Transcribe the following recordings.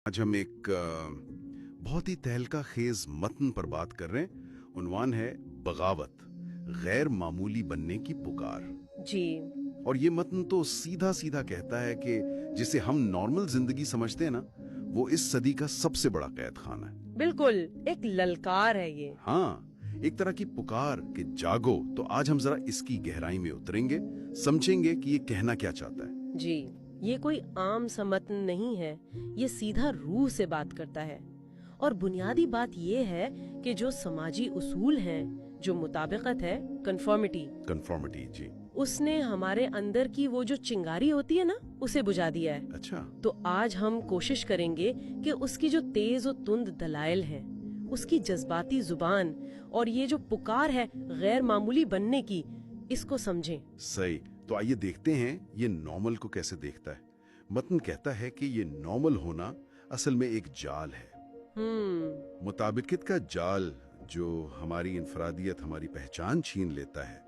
आज हम एक बहुत ही तहलका खेज मतन पर बात कर रहे हैं। उन्वान है बगावत, गैर मामूली बनने की पुकार। जी। और ये मतन तो सीधा सीधा कहता है कि जिसे हम नॉर्मल जिंदगी समझते हैं ना, वो इस सदी का सबसे बड़ा कैद खाना है। बिल्कुल, एक ललकार है ये। हाँ, एक तरह की पुकार कि जागो। तो आज हम जरा इसकी गहराई में उतरेंगे, समझेंगे कि ये कहना क्या चाहता है। जी, ये कोई आम सा मतन नहीं है, ये सीधा रूह से बात करता है। और बुनियादी बात ये है कि जो समाजी उसूल हैं, जो मुताबिकत है, कंफर्मिटी, जी। उसने हमारे अंदर की वो जो चिंगारी होती है ना, उसे बुझा दिया है। अच्छा। तो आज हम कोशिश करेंगे कि उसकी जो तेज और तुंद दलाइल हैं, उसकी जज्बाती जुबान और ये जो पुकार है गैर मामूली बनने की, इसको समझें। सही। तो आइए देखते हैं ये नॉर्मल को कैसे देखता है। मतन कहता है कि ये नॉर्मल होना असल में एक जाल है, मुताबिकत का जाल, जो हमारी इंफरादियत, हमारी पहचान छीन लेता है।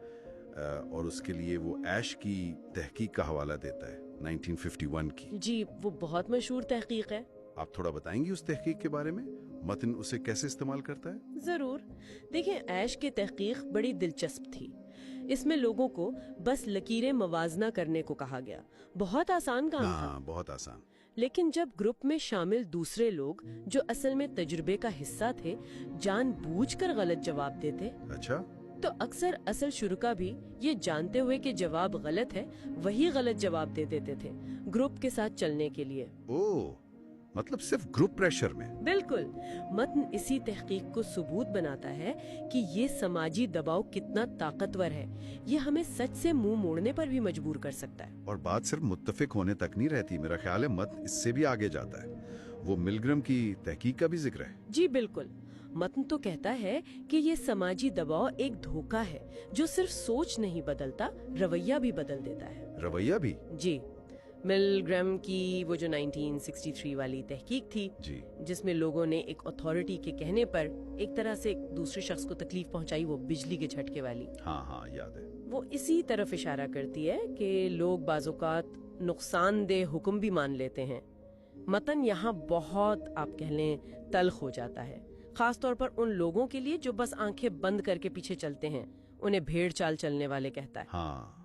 और उसके लिए वो ऐश की तहकीक का हवाला देता है, 1951 की। जी, वो बहुत मशहूर तहकीक है। आप थोड़ा बताएंगी उस तहकीक के बारे में? मतन उसे कैसे इस्तेमाल करता है? जरूर। देखें, ऐश की तहकीक बड़ी दिलचस्प थी। इसमें लोगों को बस लकीरें मवाजना करने को कहा गया। बहुत आसान काम था। बहुत आसान। लेकिन जब ग्रुप में शामिल दूसरे लोग, जो असल में तजुर्बे का हिस्सा थे, जानबूझकर गलत जवाब देते, अच्छा, तो अक्सर असल शुरुका भी ये जानते हुए कि जवाब गलत है, वही गलत जवाब दे देते थे ग्रुप के साथ चलने के लिए। ओह, मतलब सिर्फ ग्रुप प्रेशर में? बिल्कुल। मतन इसी तहकीक को सबूत बनाता है कि ये समाजी दबाव कितना ताकतवर है। ये हमें सच से मुंह मोड़ने पर भी मजबूर कर सकता है। और बात सिर्फ मुत्तफिक होने तक नहीं रहती, मेरा ख्याल है मत इससे भी आगे जाता है। वो मिलग्रम की तहकीक का भी जिक्र है। जी बिल्कुल। मतन तो कहता है कि ये समाजी दबाव एक धोखा है जो सिर्फ सोच नहीं बदलता, रवैया भी बदल देता है। रवैया भी? जी। मिलग्रम की वो जो 1963 वाली तहकीक थी, जी, जिसमें लोगों ने एक अथॉरिटी के कहने पर एक तरह से एक दूसरे शख्स को तकलीफ पहुंचाई, वो बिजली के झटके वाली। हाँ, याद है। वो इसी तरफ इशारा करती है कि लोग बाज़ौकात नुकसानदेह हुक्म भी मान लेते हैं। मतन यहाँ बहुत, आप कह लें, तल्ख हो जाता है, खास तौर पर उन लोगों के लिए जो बस आंखें बंद करके पीछे चलते हैं। उन्हें भेड़ चाल चलने वाले कहता है। हाँ,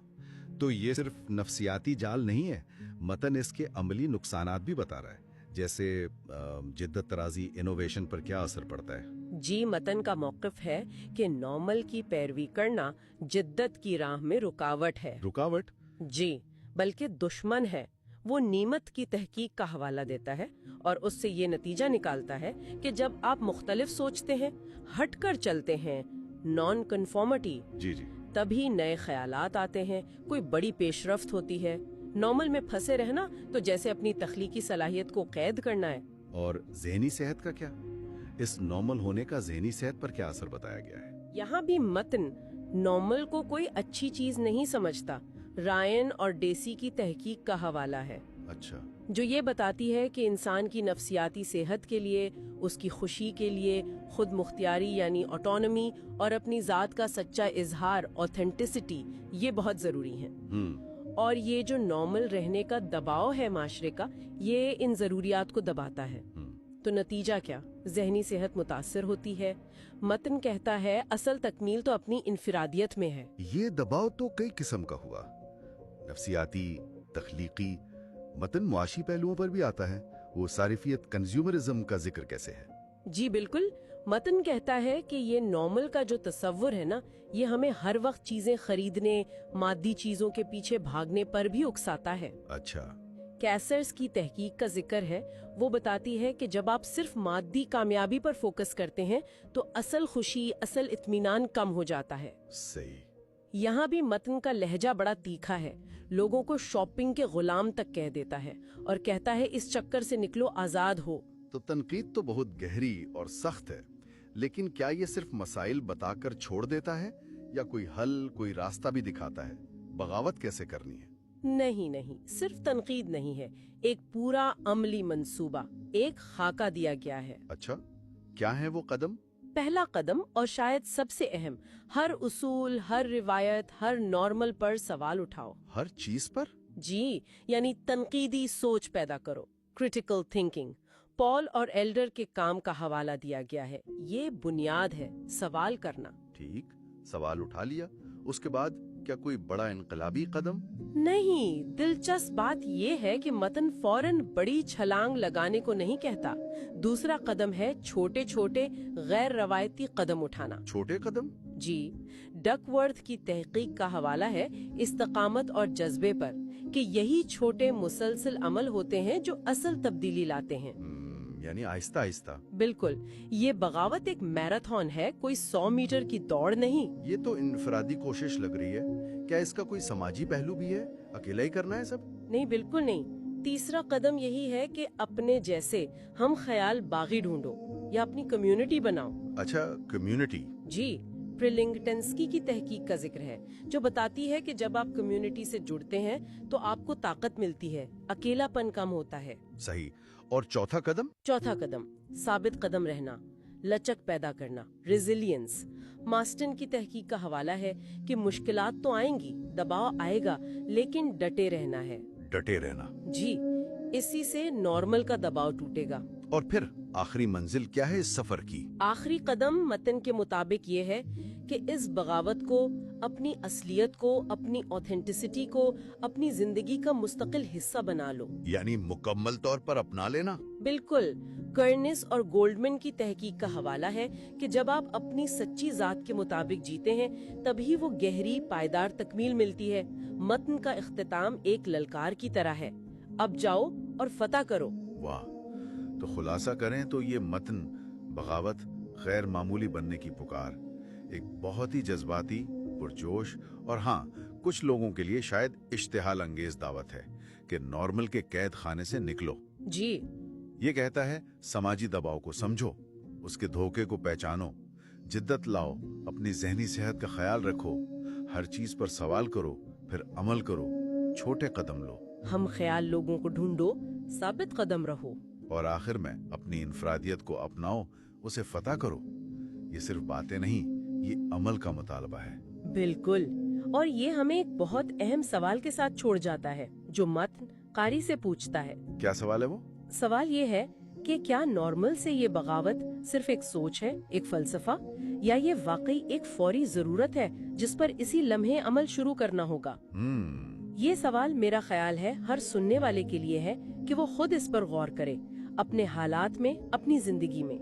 तो ये सिर्फ नफ्सियाती जाल नहीं है, मतन इसके अमली नुकसानात भी बता रहा है, जैसे जिद्दत तराजी, इनोवेशन पर क्या असर पड़ता है। जी, मतन का मौक़िफ़ है कि नॉर्मल की पैरवी करना जिद्दत की राह में रुकावट है। रुकावट? जी, बल्कि दुश्मन है। वो नीमत की तहकीक का हवाला देता है और उससे ये नतीजा निकालता है कि जब आप मुख्तलिफ सोचते हैं, हटकर चलते हैं, नॉन कन्फॉर्मिटी, जी, तभी नए ख्यालात आते हैं, कोई बड़ी पेशरफ्त होती है। नॉर्मल में फंसे रहना तो जैसे अपनी तख्लीकी सलाहियत को कैद करना है। और ज़हनी सेहत का क्या? इस नॉर्मल होने का ज़हनी सेहत पर क्या असर बताया गया है? यहाँ भी मतन नॉर्मल को कोई अच्छी चीज नहीं समझता। रायन और डेसी की तहकीक का हवाला है। अच्छा। जो ये बताती है कि इंसान की नफ्सियाती सेहत के लिए, उसकी खुशी के लिए, खुद मुख्तियारी यानी ऑटोनमी और अपनी जात का सच्चा इजहार, ऑथेंटिसिटी, ये बहुत जरूरी है। और ये जो नॉर्मल रहने का दबाव है माशरे का, ये इन जरूरियात को दबाता है। तो नतीजा क्या? जहनी सेहत मुतासर होती है। मतन कहता है असल तकमील तो अपनी इनफिरादियत में है। ये दबाव तो कई किस्म का हुआ, नफ्सियाती, तख्लीकी। मतन मुआशी पहलुओं पर भी आता है। वो सारिफियत, कंज्यूमरिज्म का जिक्र कैसे है? जी बिल्कुल। मतन कहता है कि ये नॉर्मल का जो तस्वुर है ना, ये हमें हर वक्त चीजें खरीदने, मादी चीजों के पीछे भागने पर भी उकसाता है। अच्छा। कैसर्स की तहकीक का जिक्र है। वो बताती है कि जब आप सिर्फ मादी कामयाबी पर फोकस करते हैं तो असल खुशी, असल इत्मीनान कम हो जाता है। सही। यहाँ भी मतन का लहजा बड़ा तीखा है। लोगों को शॉपिंग के गुलाम तक कह देता है और कहता है इस चक्कर से निकलो, आजाद हो। तो तनकीद तो बहुत गहरी और सख्त है, लेकिन क्या ये सिर्फ मसाइल बताकर छोड़ देता है या कोई हल, कोई रास्ता भी दिखाता है? बगावत कैसे करनी है? नहीं, सिर्फ तनकीद नहीं है, एक पूरा अमली मंसूबा, एक खाका दिया गया है। अच्छा, क्या है वो कदम? पहला कदम और शायद सबसे अहम, हर उसूल, हर रिवायत, हर नॉर्मल पर सवाल उठाओ। हर चीज पर? जी, यानी तनकीदी सोच पैदा करो, क्रिटिकल थिंकिंग। پال اور ایلڈر کے کام کا حوالہ دیا گیا ہے. یہ بنیاد ہے سوال کرنا. ٹھیک، سوال اٹھا لیا. اس کے بعد کیا کوئی بڑا انقلابی قدم؟ نہیں، دلچسپ بات یہ ہے کہ متن فوراً بڑی چھلانگ لگانے کو نہیں کہتا. دوسرا قدم ہے چھوٹے چھوٹے غیر روایتی قدم اٹھانا. چھوٹے قدم؟ جی، ڈک ورتھ کی تحقیق کا حوالہ ہے استقامت اور جذبے پر کہ یہی چھوٹے مسلسل عمل ہوتے ہیں جو اصل تبدیلی لاتے ہیں. یعنی آہستہ آہستہ. بالکل، یہ بغاوت ایک میراتھن ہے، کوئی 100 میٹر کی دوڑ نہیں. یہ تو انفرادی کوشش لگ رہی ہے. کیا اس کا کوئی سماجی پہلو بھی ہے؟ اکیلا ہی کرنا ہے سب؟ نہیں، بالکل نہیں. تیسرا قدم یہی ہے کہ اپنے جیسے ہم خیال باغی ڈھونڈو یا اپنی کمیونٹی بناؤ. اچھا، کمیونٹی. جی، پریلنگٹنسکی کی تحقیق کا ذکر ہے جو بتاتی ہے کہ جب آپ کمیونٹی سے جڑتے ہیں تو آپ کو طاقت ملتی ہے، اکیلا پن کم ہوتا ہے. صحیح. اور چوتھا قدم؟ چوتھا قدم ثابت قدم رہنا، لچک پیدا کرنا، ریزیلینس. ماسٹن کی تحقیق کا حوالہ ہے کہ مشکلات تو آئیں گی، دباؤ آئے گا، لیکن ڈٹے رہنا ہے. ڈٹے رہنا. جی، اسی سے نارمل کا دباؤ ٹوٹے گا. اور پھر آخری منزل کیا ہے اس سفر کی؟ آخری قدم متن کے مطابق یہ ہے کہ اس بغاوت کو، اپنی اصلیت کو، اپنی اوتھینٹسٹی کو اپنی زندگی کا مستقل حصہ بنا لو. یعنی مکمل طور پر اپنا لینا. بالکل. کرنس اور گولڈمن کی تحقیق کا حوالہ ہے کہ جب آپ اپنی سچی ذات کے مطابق جیتے ہیں تبھی وہ گہری پائیدار تکمیل ملتی ہے. متن کا اختتام ایک للکار کی طرح ہے، اب جاؤ اور فتح کرو. واہ. تو خلاصہ کریں تو یہ متن بغاوت، غیر معمولی بننے کی پکار، ایک بہت ہی جذباتی، پرجوش اور ہاں کچھ لوگوں کے لیے شاید اشتعال انگیز دعوت ہے کہ نارمل کے قید خانے سے نکلو. جی، یہ کہتا ہے سماجی دباؤ کو سمجھو، اس کے دھوکے کو پہچانو، جدت لاؤ، اپنی ذہنی صحت کا خیال رکھو، ہر چیز پر سوال کرو، پھر عمل کرو، چھوٹے قدم لو. ہم خیال لوگوں کو ڈھونڈو، ثابت قدم رہو، اور آخر میں اپنی انفرادیت کو اپناؤ، اسے فتح کرو. یہ صرف باتیں نہیں، یہ عمل کا مطالبہ ہے. بالکل. اور یہ ہمیں ایک بہت اہم سوال کے ساتھ چھوڑ جاتا ہے جو متن قاری سے پوچھتا ہے. کیا سوال ہے وہ؟ سوال یہ ہے کہ کیا نارمل سے یہ بغاوت صرف ایک سوچ ہے، ایک فلسفہ، یا یہ واقعی ایک فوری ضرورت ہے جس پر اسی لمحے عمل شروع کرنا ہوگا؟ یہ سوال میرا خیال ہے ہر سننے والے کے لیے ہے کہ وہ خود اس پر غور کرے، اپنے حالات میں، اپنی زندگی میں.